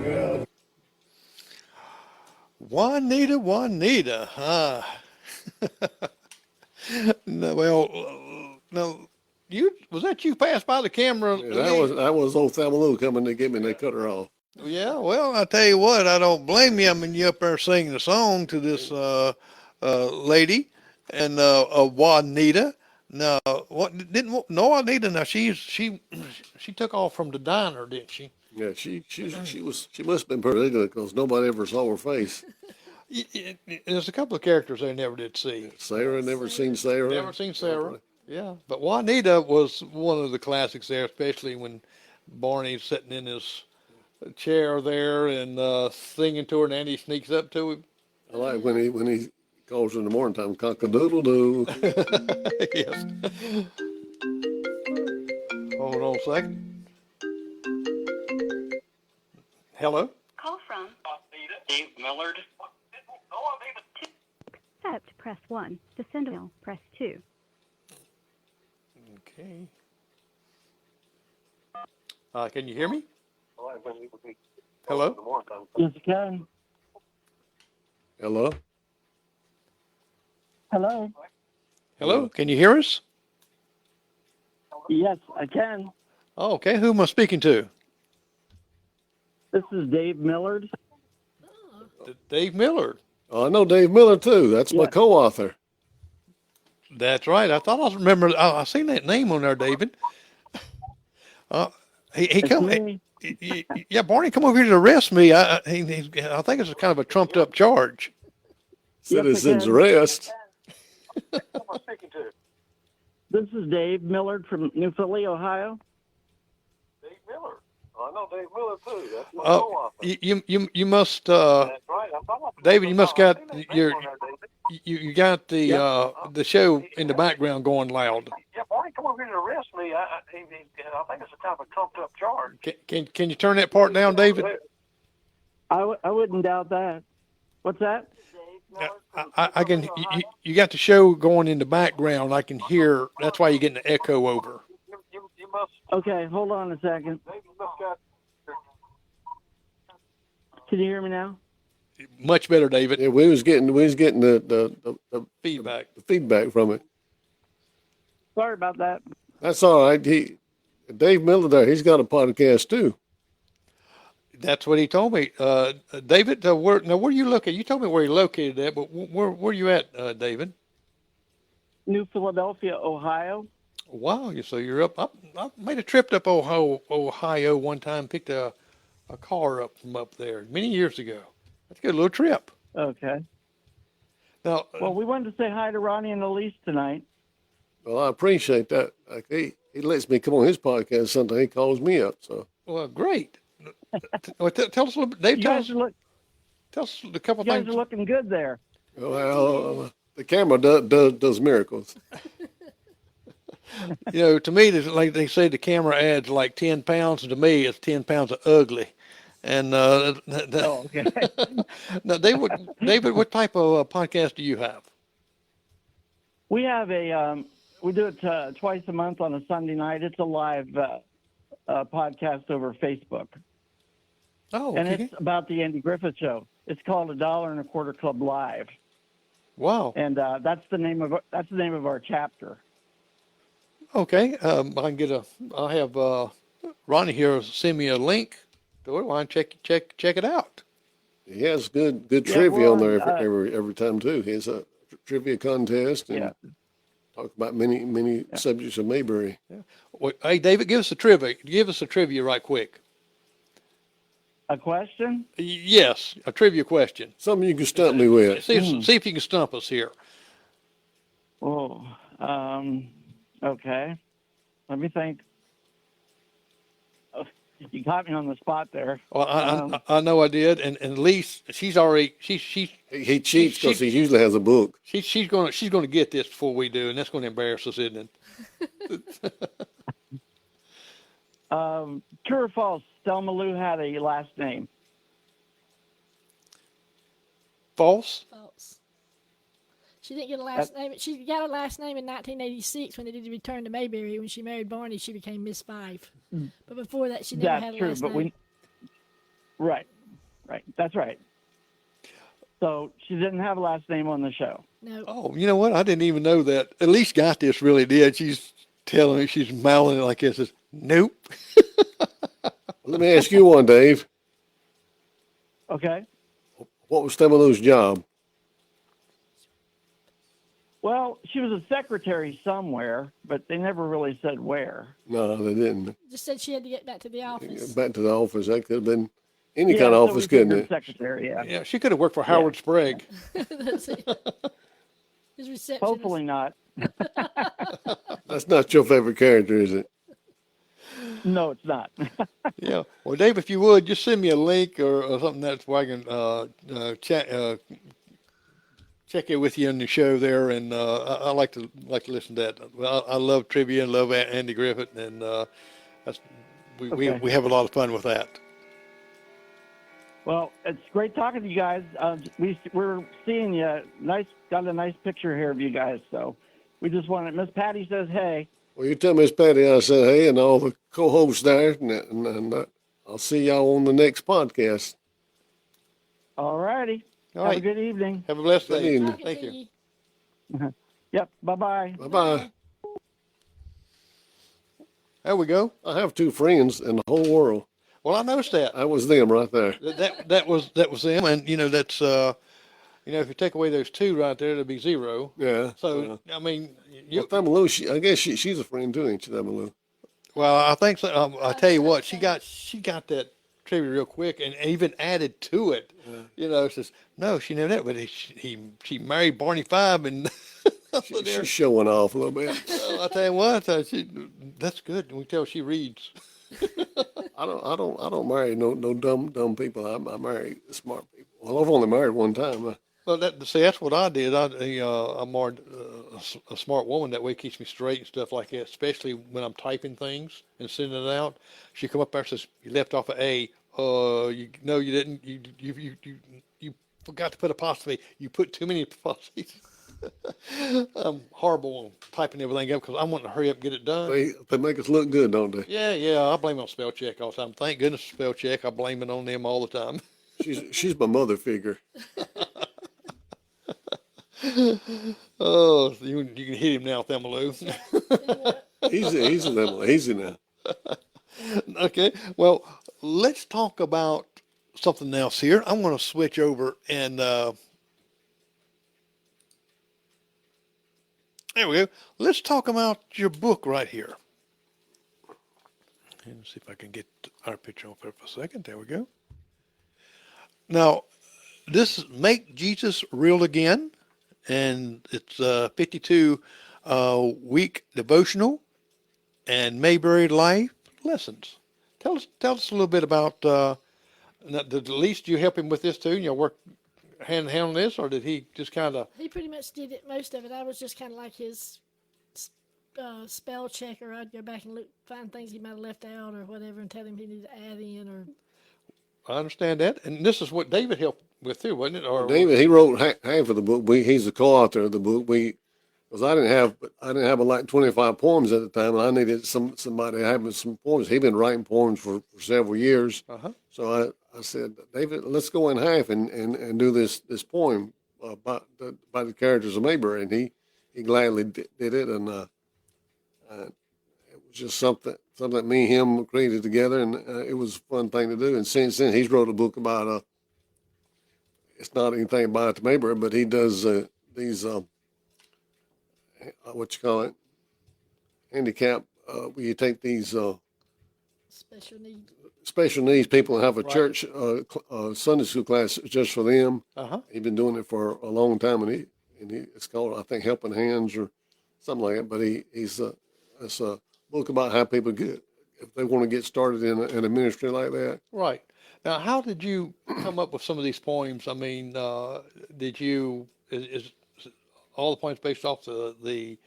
Yeah. Juanita. No, well, no. Was that you passed by the camera? Yeah, that was old Thelma coming to get me, and they cut her off. Yeah, well, I tell you what, I don't blame you. I mean, you up there singing a song to this lady, and Juanita. Now, Juanita? Now she took off from the diner, didn't she? Yeah, she must have been pretty good because nobody ever saw her face. There's a couple of characters I never did see. Sarah, never seen Sarah. Never seen Sarah. Yeah, but Juanita was one of the classics there, especially when Barney's sitting in his chair there and singing to her, and Andy sneaks up to him. I like when he calls her in the morning time, cock-a-doodle-doo. Yes. Hold on a second. Hello? Call from Dave Millard. accept, press 1. To send a mail, press 2. Okay. Can you hear me? Hello? Yes, you can. Hello? Hello. Hello? Can you hear us? Yes, I can. Oh, okay. Who am I speaking to? This is Dave Millard. Dave Millard. Oh, I know Dave Miller too. That's my Yeah. co-author. That's right. I thought I remember. I seen that name on there, David. He It's come. me. Yeah, Barney, come over here to arrest me. I think it's kind of a trumped up charge. Citizens can. arrest. This is Dave Millard from New Philly, Ohio. Dave Miller. I know Dave Miller too. That's my You must. That's right. David, you must got you got the show in the background going loud. Yeah, Barney come over here to arrest me. I think it's a kind of a trumped up charge. Can you turn that part down, David? I wouldn't doubt that. What's that? I can. You got the show going in the background. I can hear. That's why you're getting the echo over. You must. Okay, hold on a second. Maybe you must got. Can you hear me now? Much better, David. Yeah, we was getting the Feedback. the feedback from it. Sorry about that. That's all right. Dave Miller there, he's got a podcast too. That's what he told me. David, where are you located? You told me where you're located at, but where are you at, David? New Philadelphia, Ohio. Wow, so you're up. I made a trip up Ohio one time. Picked a car up from up there many years ago. That's a good little trip. Okay. Now, Well, we wanted to say hi to Ronnie and Elise tonight. Well, I appreciate that. Like he lets me come on his podcast sometimes. He calls me up. So well, great. Well, tell us a little bit, Dave. You Tell guys us a couple are things. looking good there. well, the camera does miracles. To me, like they say, the camera adds like 10 pounds, and to me, it's 10 pounds of ugly. And Oh, okay. now, David, what type of podcast do you have? We have we do it twice a month on a Sunday night. It's a live podcast over Facebook. Oh, And okay. it's about the Andy Griffith Show. It's called $1.25 Club Live, Wow. and that's the name of our chapter. Okay. I'll have Ronnie here send me a link to it. Why don't check it out? He has good Yeah, trivia on we're there on, every time too. He has a trivia contest and Yeah. talk about many subjects of Mayberry. Well, hey, David, give us a trivia. Give us a trivia right quick. A question? Yes, a trivia question. Something you can stump me with. See if you can stump us here. Oh, okay. Let me think. Oh, you got me on the spot there. Well, I know I did, and Elise, she's already He cheats because he usually has a book. she's gonna get this before we do, and that's gonna embarrass us, isn't it? True or false? Thelma Lou had a last name. False. False. She didn't get a last name. She got a last name in 1986 when they did the Return to Mayberry. When she married Barney, she became Miss Fife. But before that, she never That's had a true, last but name. right. That's right. So she didn't have a last name on the show. No. Oh, you know what? I didn't even know that. Elise got this, really did. She's telling me, she's mouthing it like this. Says, nope. Let me ask you one, Dave. Okay. What was Thelma Lou's job? Well, she was a secretary somewhere, but they never really said where. No, they didn't. Just said she had to get back to the office. Back to the office. That could have been any Yeah, kind of so office, we couldn't figured it? Secretary, yeah. Yeah, she could have worked for Howard Sprague. That's it. His receptionist. Hopefully not. That's not your favorite character, is it? No, it's not. Yeah. Well, Dave, if you would, just send me a link or something that's where I can check it with you on the show there, and I like to listen to that. Well, I love trivia and love Andy Griffith, and we have a lot of fun with that. Well, it's great talking to you guys. We're seeing you. Got a nice picture here of you guys. So we just wanted. Miss Patty says, "Hey." Well, you tell Miss Patty I said hey, and all the co-hosts there, and I'll see y'all on the next podcast. All righty. All Have right. a good evening. Have a blessed Good day. evening. Thank you. Yep. Bye-bye. Bye-bye. There we go. I have two friends in the whole world. Well, I noticed that. That was them right there. That was them, and that's if you take away those two right there, it'll be zero. Yeah. So I mean, Well, Thelma Lou, I guess she's a friend too, ain't she, Thelma Lou? well, I think so. I tell you what, she got that trivia real quick, and even added to it. Says no, she never did, but she married Barney Five, and She's showing off a little bit. I tell you what, that's good. We tell she reads. I don't marry no dumb people. I marry smart people. Well, I've only married one time. Well, that's what I did. I married a smart woman. That way, keeps me straight and stuff like that. Especially when I'm typing things and sending it out. She come up there and says, "You left off an A. No, you didn't. You forgot to put apostrophe. You put too many apostrophes." I'm horrible on typing everything up because I want to hurry up and get it done. They make us look good, don't they? Yeah. I blame it on spell check all the time. Thank goodness for spell check. I blame it on them all the time. She's my mother figure. Oh, you can hit him now, Thelma Lou. Easy now. Okay, well, let's talk about something else here. I'm going to switch over and there we go. Let's talk about your book right here. And see if I can get our picture on there for a second. There we go. Now, this is Make Jesus Real Again, and it's 52 week devotional and Mayberry life lessons. Tell us a little bit about. Did at least you help him with this too? You work hand in hand on this, or did he just kind of? He pretty much did it, most of it. I was just kind of like his spell checker. I'd go back and find things he might have left out or whatever, and tell him he needed to add in or. I understand that, and this is what David helped with too, wasn't it? Or David, he wrote half of the book. He's the co-author of the book. Because I didn't have like 25 poems at the time, and I needed somebody to have some poems. He'd been writing poems for several years. Uh-huh. So I said, David, let's go in half and do this poem by the characters of Mayberry, and he gladly did it, and it was just something that me and him created together, and it was a fun thing to do. And since then, he's wrote a book about it's not anything about the Mayberry, but he does these what you call it, handicap. Where you take these special needs people and have a church Sunday school class just for them. Uh-huh. He's been doing it for a long time, and it's called, I think, Helping Hands or something like that. But it's a book about how people get, if they want to get started in a ministry like that. Right. Now, how did you come up with some of these poems? I mean, is all the poems based off the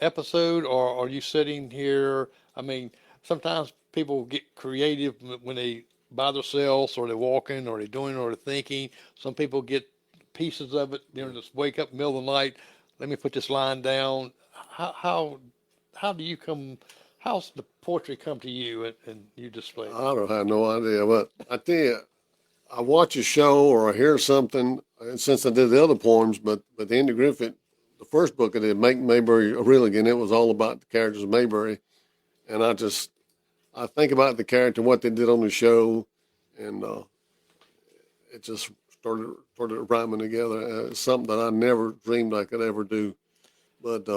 episode, or are you sitting here? I mean, sometimes people get creative when they by themselves, or they're walking, or they're doing, or they're thinking. Some people get pieces of it, just wake up in the middle of the night. Let me put this line down. How do you come? How's the poetry come to you and you display it? I don't have no idea, but I tell you, I watch a show or I hear something, and since I did the other poems, but Andy Griffith, the first book I did, Make Mayberry Real Again, it was all about the characters of Mayberry. And I think about the character, what they did on the show, and it just started rhyming together. It's something that I never dreamed I could ever do. But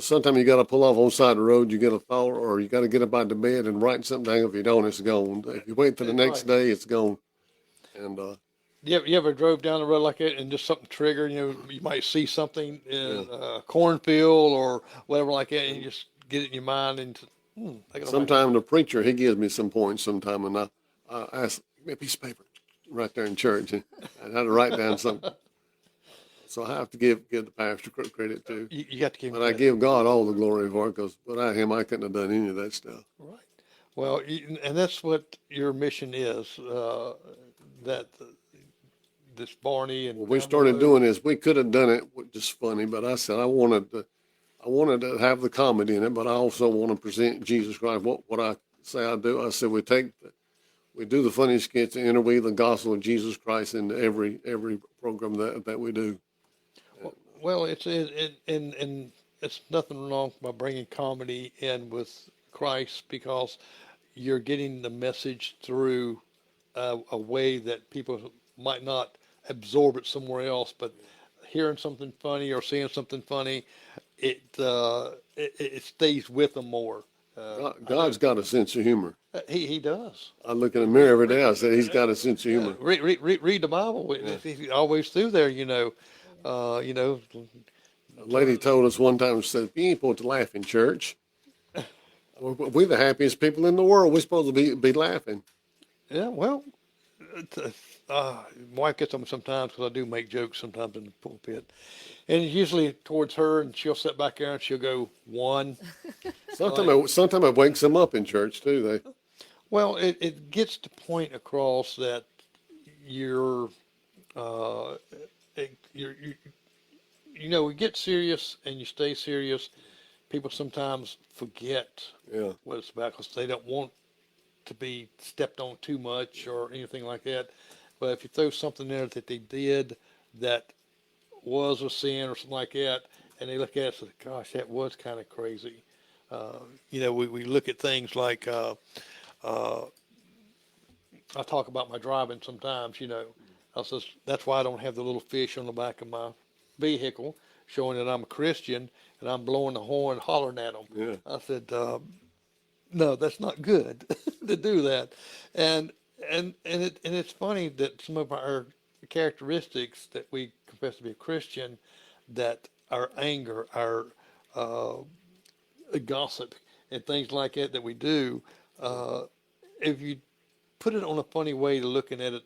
sometimes you got to pull off on the side of the road, you get a thought, or you got to get up out of bed and write something down. If you don't, it's gone. If you wait till the next day, it's gone. And you ever drove down the road like that and just something triggered? You might see something in a cornfield or whatever like that, and you just get it in your mind. And sometimes the preacher, he gives me some points sometime, and I ask, give me a piece of paper right there in church, and I had to write down something. So I have to give the pastor credit too. You got to give him credit. I give God all the glory for it, because without him, I couldn't have done any of that stuff. Right. Well, and that's what your mission is. That this Barney and we started doing this. We could have done it just funny, but I said I wanted to have the comedy in it, but I also want to present Jesus Christ. What I say I do, I said we do the funny skits and interweave the gospel of Jesus Christ into every program that we do. Well, it's nothing wrong by bringing comedy in with Christ, because you're getting the message through a way that people might not absorb it somewhere else, but hearing something funny or seeing something funny, it stays with them more. God's got a sense of humor. He does. I look in the mirror every day. I say he's got a sense of humor. Read the Bible. He's always through there. A lady told us one time, she said, "You ain't supposed to laugh in church. We're the happiest people in the world. We're supposed to be laughing." Yeah, well, my wife gets on me sometimes because I do make jokes sometimes in the pulpit, and it's usually towards her, and she'll sit back there and she'll go one. Sometimes it wakes them up in church too. Well, it gets the point across that you're, uh, you we get serious and you stay serious. People sometimes forget Yeah. what it's about because they don't want to be stepped on too much or anything like that. But if you throw something in there that they did that was a sin or something like that, and they look at it and say, gosh, that was kind of crazy. We look at things like, I talk about my driving sometimes, I says, that's why I don't have the little fish on the back of my vehicle showing that I'm a Christian and I'm blowing the horn, hollering at them. Yeah. I said, no, that's not good to do that. And it's funny that some of our characteristics that we confess to be a Christian, that our anger, our gossip, and things like that we do, if you put it on a funny way to looking at it,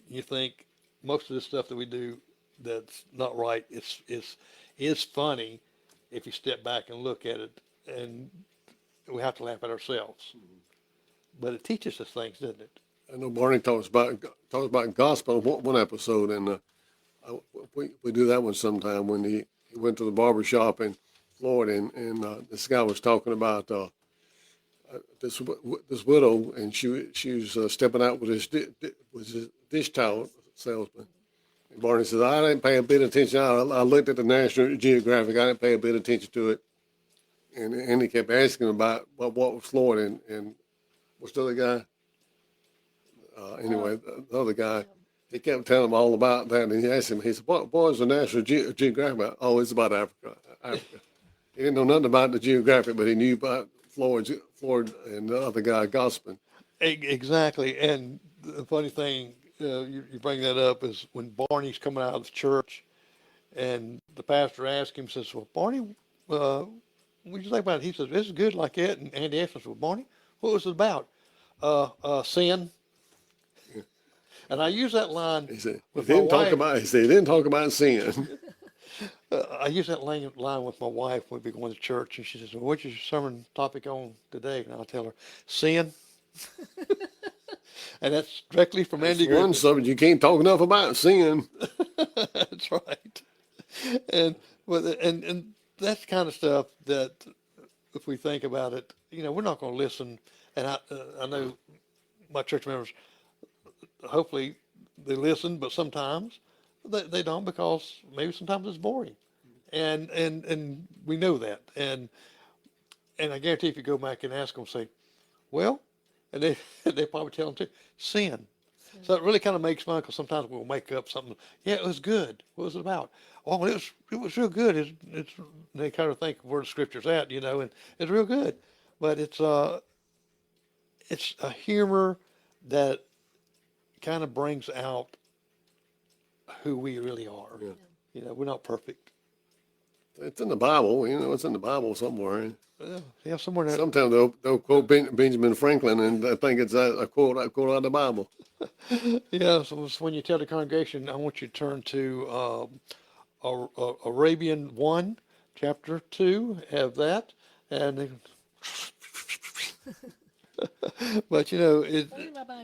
you think most of the stuff that we do that's not right is funny if you step back and look at it, and we have to laugh at ourselves. But it teaches us things, doesn't it? I know Barney talks about gospel in one episode, and we do that one sometime when he went to the barber shop in Florida, and this guy was talking about this widow, and she was stepping out with his dish towel salesman. And Barney says, I didn't pay a bit of attention. I looked at the National Geographic. I didn't pay a bit of attention to it. And he kept asking about what was Florida, and what's the other guy? Anyway, the other guy, he kept telling him all about that, and he asked him, he said, what is the National Geographic about? Oh, it's about Africa. He didn't know nothing about the geographic, but he knew about Florida and the other guy gossiping. Exactly. And the funny thing, you bring that up, is when Barney's coming out of the church, and the pastor asked him, says, well, Barney, what do you think about it? He says, this is good like that. And Andy asked him, well, Barney, what was it about? Sin. Yeah. And I use that line with my wife. He didn't talk about sin. I use that line with my wife when we be going to church, and she says, well, what's your sermon topic on today? And I'll tell her, sin. And that's directly from Andy Griffith. One subject you can't talk enough about, sin. That's right. And that's the kind of stuff that, if we think about it, we're not going to listen. And I know my church members, hopefully they listen, but sometimes they don't, because maybe sometimes it's boring. And we know that. And I guarantee if you go back and ask them, say, well, and they probably tell them too, sin. So it really kind of makes fun, because sometimes we'll make up something. Yeah, it was good. What was it about? Oh, it was real good. They kind of think of where the scripture's at, and it's real good. But it's a humor that kind of brings out who we really are. Yeah. We're not perfect. It's in the Bible, it's in the Bible somewhere. Yeah, somewhere. Sometimes they'll quote Benjamin Franklin, and I think it's a quote out of the Bible. Yeah, so when you tell the congregation, I want you to turn to Arabian 1, chapter 2, have that, and but then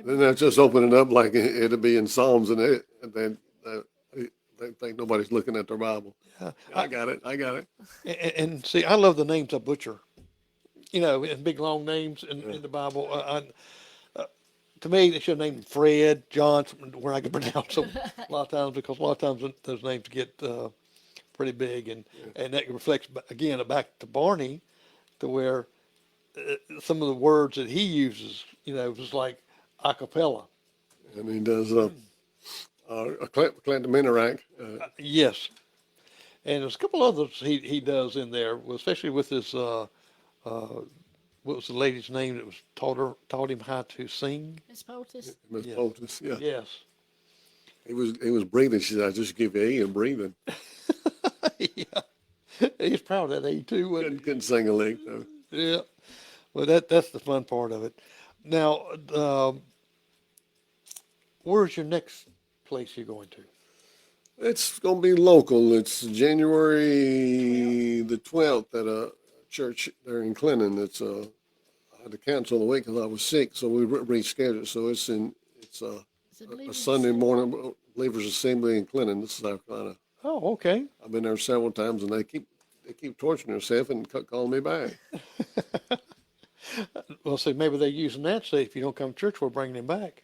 they'll just open it up like it'll be in Psalms, and they think nobody's looking at their Bible. Yeah, I got it. And see, I love the names I butcher. And big long names in the Bible. To me, they should name Fred, John, where I can pronounce them a lot of times, because a lot of times those names get pretty big, and that reflects again back to Barney, to where some of the words that he uses, just like a cappella. And he does a Clantaminorac. Yes. And there's a couple others he does in there, especially with his, what was the lady's name that was taught him how to sing? Miss Poultice. Miss Poultice, yeah. Yes. He was breathing. She said, I just give you A and breathing. Yeah. He's proud of that A too, wasn't he? Couldn't sing a lick, though. Yeah. Well, that's the fun part of it. Now, where's your next place you're going to? It's going to be local. It's January the 12th at a church there in Clinton. I had to cancel the week because I was sick, so we rescheduled. So it's a Sunday morning Believers Assembly in Clinton, South Carolina. Oh, okay. I've been there several times, and they keep torturing themselves and calling me back. Well, see, maybe they're using that. Say, if you don't come to church, we're bringing him back.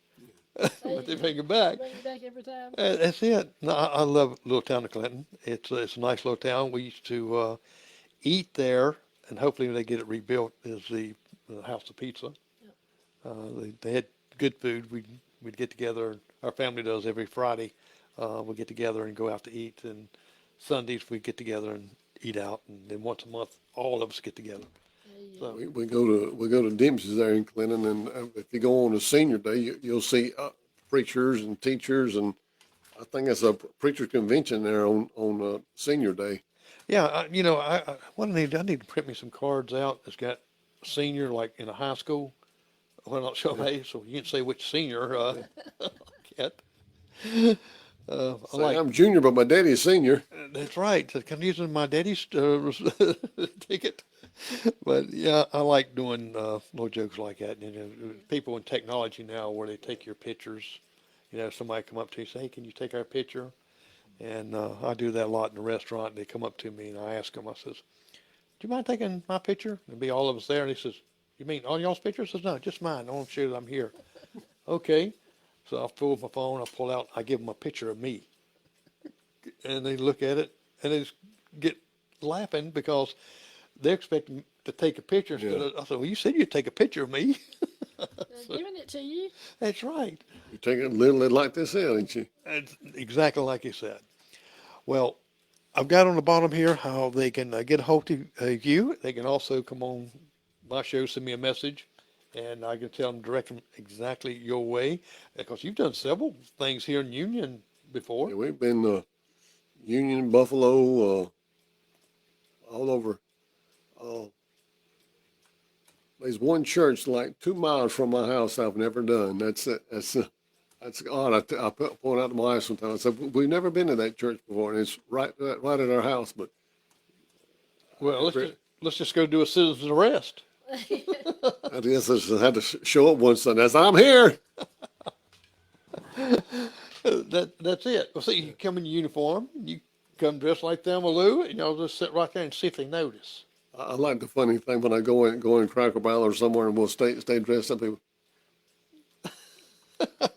But they bring him back. Bring it back every time. That's it. No, I love little town of Clinton. It's a nice little town. We used to eat there, and hopefully when they get it rebuilt, is the House of Pizza. They had good food. We'd get together. Our family does every Friday. We get together and go out to eat. And Sundays we get together and eat out. And then once a month, all of us get together. So, We go to Dempsey's there in Clinton, and if you go on a senior day, you'll see preachers and teachers, and I think it's a preacher convention there on senior day. yeah, what I need to print me some cards out that's got senior, like in a high school. Well, not sure, hey, so you can't say which senior yet. I'm junior, but my daddy's senior. That's right. I'm using my daddy's ticket. But yeah, I like doing little jokes like that. People in technology now where they take your pictures. Somebody come up to you and say, "Hey, can you take our picture?" And I do that a lot in the restaurant. They come up to me and I ask them, I says, "Do you mind taking my picture?" There'll be all of us there. And he says, "You mean all y'all's pictures?" I says, "No, just mine. I want to show that I'm here." Okay. So I pull my phone, I give them a picture of me. And they look at it and they just get laughing because they're expecting to take a picture. I said, "Well, you said you'd take a picture of me." They're giving it to you. That's right. You take it literally like this, ain't you? It's exactly like you said. Well, I've got on the bottom here how they can get a hold of you. They can also come on my show, send me a message, and I can tell them, direct them exactly your way. Because you've done several things here in Union before. Yeah, we've been Union, Buffalo, all over. There's one church like 2 miles from my house I've never done. That's odd. I point out to my wife sometimes. I said, we've never been to that church before, and it's right at our house. But Well, let's just go do a citizen's arrest. I guess I just had to show up one Sunday. I said, "I'm here." That's it. Well, see, you come in uniform, you come dressed like Thelma Lou, and y'all just sit right there and see if they notice. I like the funny thing when I go in Cracker Barrel or somewhere and we'll stay dressed up. People,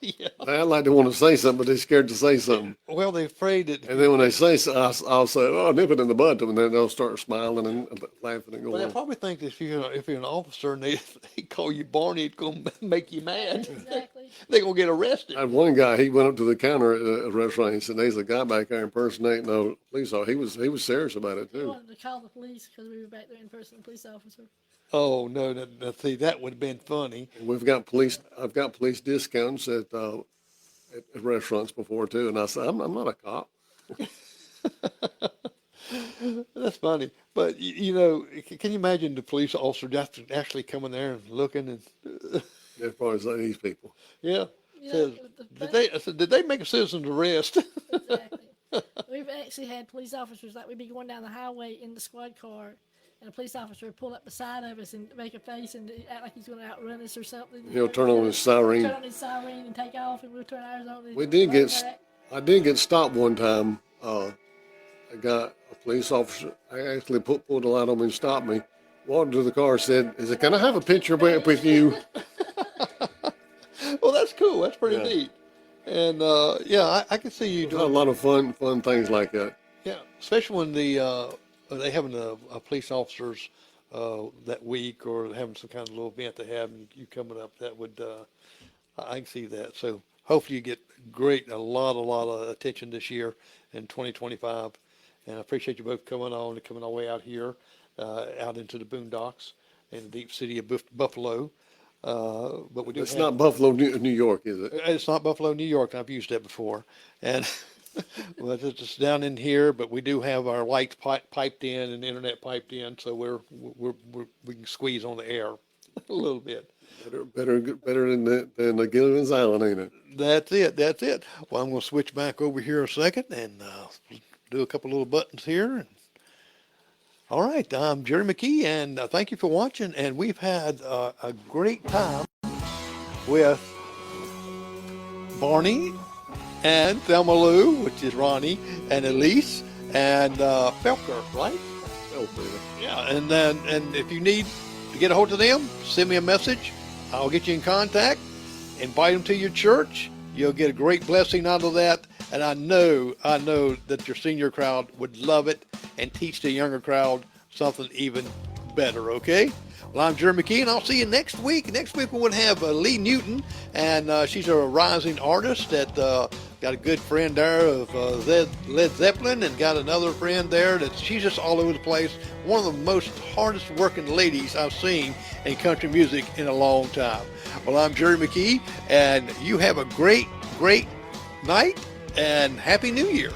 Yeah. I like to want to say something, but they're scared to say something. Well, they're afraid that. And then when they say something, I'll say, "Oh, nip it in the bud," and then they'll start smiling and laughing and Well, going. they probably think that if you're an officer and they call you Barney, it's going to make you mad. Exactly. They're going to get arrested. I had one guy. He went up to the counter at a restaurant. He said, "There's a guy back there impersonating a police officer." He was serious about it We too. wanted to call the police because we were back there in person, the police officer. Oh no, see, that would have been funny. I've got police discounts at restaurants before too. And I said, I'm not a cop. That's funny. But can you imagine the police officer actually coming there and looking and They're probably like these people. yeah. Yeah, Says, I said, did they make a citizen's arrest? Exactly. We've actually had police officers, like we'd be going down the highway in the squad car, and a police officer would pull up beside of us and make a face and act like he's going to outrun us or something. He'll turn on his siren. Turn on his siren and take off, and we'll turn ours on. And We did run get, back. I did get stopped one time. A police officer, I actually pulled the light on me and stopped me. Walked to the car, said, "Can I have a picture with you?" Well, that's cool. That's pretty Yeah. neat. And I can see you We've had doing a lot of fun things like that. Yeah, especially when they having a police officers that week or having some kind of little event they have and you coming up. That would I can see that. So hopefully you get a lot of attention this year in 2025. And I appreciate you both coming all the way out here, out into the boondocks in the deep city of Buffalo. But we do. It's not Buffalo, New York, is it? It's not Buffalo, New York. I've used that before, and well, it's down in here. But we do have our lights piped in and internet piped in, so we can squeeze on the air a little bit. Better than the Gilligan's Island, ain't it? That's it. That's it. Well, I'm going to switch back over here a second and do a couple little buttons here. All right. I'm Jerry McKee, and thank you for watching. And we've had a great time with Barney and Thelma Lou, which is Ronnie, and Elise, and Felker, right? Felker. Yeah. And if you need to get a hold of them, send me a message. I'll get you in contact. Invite them to your church. You'll get a great blessing out of that. And I know that your senior crowd would love it and teach the younger crowd something even better, okay? Well, I'm Jerry McKee, and I'll see you next week. Next week we'll have Lee Newton, and she's a rising artist that got a good friend there of Led Zeppelin, and got another friend there that she's just all over the place. One of the most hardest working ladies I've seen in country music in a long time. Well, I'm Jerry McKee, and you have a great, great night, and Happy New Year.